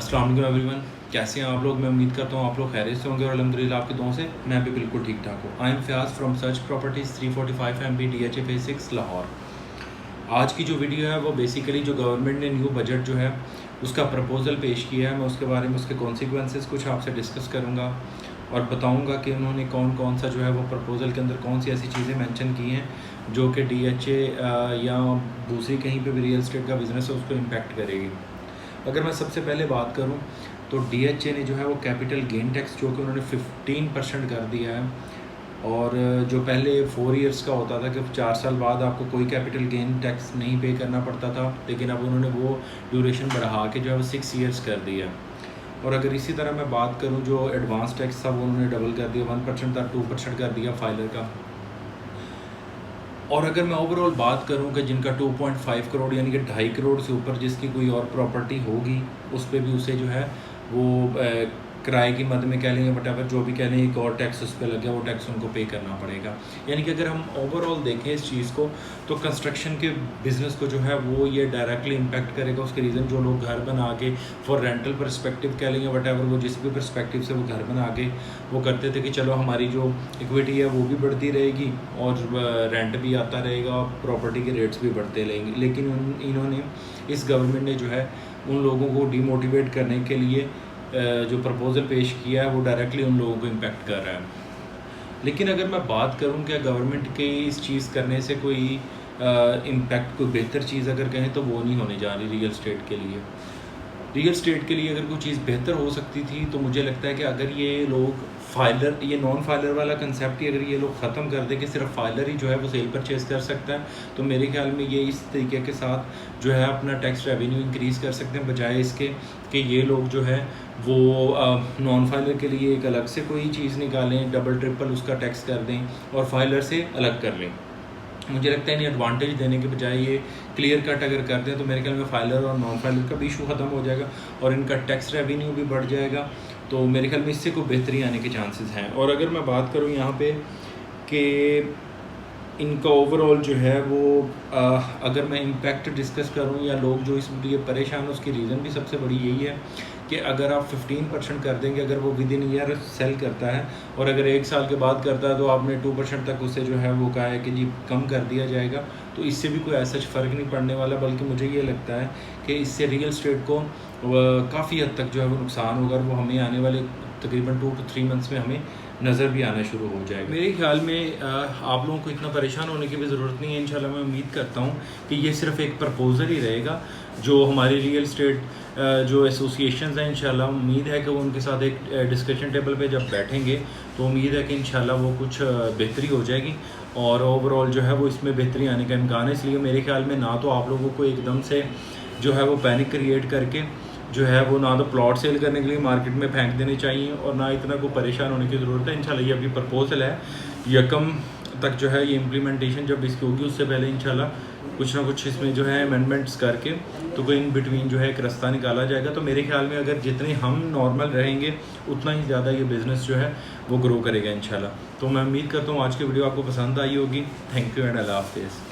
अस्सलाम वालेकुम एवरीवन, कैसे हैं आप लोग। मैं उम्मीद करता हूँ आप लोग खैरियत से होंगे और अल्हम्दुलिल्लाह आपकी दुआओं से मैं भी बिल्कुल ठीक ठाक हूँ। I am Fayaz from search properties 345 MB DHA Phase 6 Lahore. आज की जो वीडियो है वो बेसिकली जो गवर्नमेंट ने न्यू बजट जो है उसका प्रपोज़ल पेश किया है, मैं उसके बारे में उसके कॉन्सिक्वेंसेस कुछ आपसे डिस्कस करूँगा और बताऊँगा कि उन्होंने कौन कौन सा जो है वो प्रपोज़ल के अंदर कौन सी ऐसी चीज़ें मेंशन की हैं जो कि DHA या दूसरी कहीं पे भी रियल एस्टेट का बिज़नेस है उसको इम्पेक्ट करेगी। अगर मैं सबसे पहले बात करूं तो DHA ने जो है वो कैपिटल गेन टैक्स जो कि उन्होंने 15% कर दिया है। और जो पहले 4 इयर्स का होता था कि 4 साल बाद आपको कोई कैपिटल गेन टैक्स नहीं पे करना पड़ता था, लेकिन अब उन्होंने वो ड्यूरेशन बढ़ा के जो है वो 6 इयर्स कर दिया। और अगर इसी तरह मैं बात करूं जो एडवांस टैक्स था वो उन्होंने डबल कर दिया, 1% था 2% कर दिया फाइलर का। और अगर मैं ओवरऑल बात करूं कि जिनका 2.5 करोड़ यानी कि 2.5 करोड़ से ऊपर जिसकी कोई और प्रॉपर्टी होगी उस पर भी उसे जो है वो किराए की मद में कह लेंगे वटेवर जो भी कह लें एक और टैक्स उस पर लग गया, वो टैक्स उनको पे करना पड़ेगा। यानी कि अगर हम ओवरऑल देखें इस चीज़ को तो कंस्ट्रक्शन के बिज़नेस को जो है वो ये डायरेक्टली इम्पेक्ट करेगा। उसके रीज़न जो लोग घर बना के फॉर रेंटल परस्पेक्टिव कह लेंगे वटेवर वो जिस भी परस्पेक्टिव से वो घर बना के वो करते थे कि चलो हमारी जो इक्विटी है वो भी बढ़ती रहेगी और रेंट भी आता रहेगा, प्रॉपर्टी के रेट्स भी बढ़ते रहेंगे। लेकिन इन्होंने इस गवर्नमेंट ने जो है उन लोगों को डीमोटिवेट करने के लिए जो प्रपोज़ल पेश किया है वो डायरेक्टली उन लोगों को इम्पेक्ट कर रहा है। लेकिन अगर मैं बात करूं कि गवर्नमेंट के इस चीज़ करने से कोई इम्पेक्ट कोई बेहतर चीज़ अगर कहें तो वो नहीं होने जा रही रियल एस्टेट के लिए। रियल एस्टेट के लिए अगर कोई चीज़ बेहतर हो सकती थी तो मुझे लगता है कि अगर ये लोग फाइलर ये नॉन फाइलर वाला कंसेप्ट ही अगर ये लोग ख़त्म कर दें कि सिर्फ फाइलर ही जो है वो सेल परचेज़ कर सकता है, तो मेरे ख्याल में ये इस तरीके के साथ जो है अपना टैक्स रेवेन्यू इंक्रीज़ कर सकते हैं, बजाय इसके कि ये लोग जो है वो नॉन फाइलर के लिए एक अलग से कोई चीज़ निकालें, डबल ट्रिपल उसका टैक्स कर दें और फाइलर से अलग कर लें। मुझे लगता है नहीं एडवांटेज देने के बजाय ये क्लियर कट अगर कर दें तो मेरे ख्याल में फाइलर और नॉन फाइलर का भी इशू ख़त्म हो जाएगा और इनका टैक्स रेवेन्यू भी बढ़ जाएगा। तो मेरे ख्याल में इससे कोई बेहतरी आने के चांसेस हैं। और अगर मैं बात करूं यहाँ पे कि इनका ओवरऑल जो है वो अगर मैं इम्पैक्ट डिस्कस करूं या लोग जो इस लिए परेशान हैं उसकी रीज़न भी सबसे बड़ी यही है कि अगर आप 15% कर देंगे, अगर वो विद इन ईयर सेल करता है और अगर 1 साल के बाद करता है तो आपने 2% तक उससे जो है वो कहा है कि जी कम कर दिया जाएगा, तो इससे भी कोई ऐसा फ़र्क नहीं पड़ने वाला। बल्कि मुझे ये लगता है कि इससे रियल एस्टेट को काफ़ी हद तक जो है वो नुकसान होगा और वो हमें आने वाले तकरीबन 2 to 3 मंथ्स में हमें नज़र भी आना शुरू हो जाएगा। मेरे ख्याल में आप लोगों को इतना परेशान होने की भी ज़रूरत नहीं है। इंशाल्लाह मैं उम्मीद करता हूँ कि ये सिर्फ एक प्रपोज़ल ही रहेगा। जो हमारी रियल एस्टेट जो एसोसिएशंस हैं इंशाल्लाह उम्मीद है कि वो उनके साथ एक डिस्कशन टेबल पे जब बैठेंगे तो उम्मीद है कि इंशाल्लाह वो कुछ बेहतरी हो जाएगी और ओवरऑल जो है वो इसमें बेहतरी आने का इम्कान है। इसलिए मेरे ख्याल में ना तो आप लोगों को एकदम से जो है वो पैनिक क्रिएट करके जो है वो ना तो प्लॉट सेल करने के लिए मार्केट में फेंक देने चाहिए और ना इतना को परेशान होने की ज़रूरत है। इंशाल्लाह ये अभी प्रपोज़ल है, यकम तक जो है ये इम्प्लीमेंटेशन जब इसकी होगी उससे पहले इंशाल्लाह कुछ ना कुछ इसमें जो है अमेंडमेंट्स करके तो कोई इन बिटवीन जो है एक रास्ता निकाला जाएगा। तो मेरे ख्याल में अगर जितने हम नॉर्मल रहेंगे उतना ही ज़्यादा ये बिज़नेस जो है वो ग्रो करेगा इंशाल्लाह। तो मैं उम्मीद करता हूँ आज की वीडियो आपको पसंद आई होगी। थैंक यू एंड अल्लाह हाफ़िज़।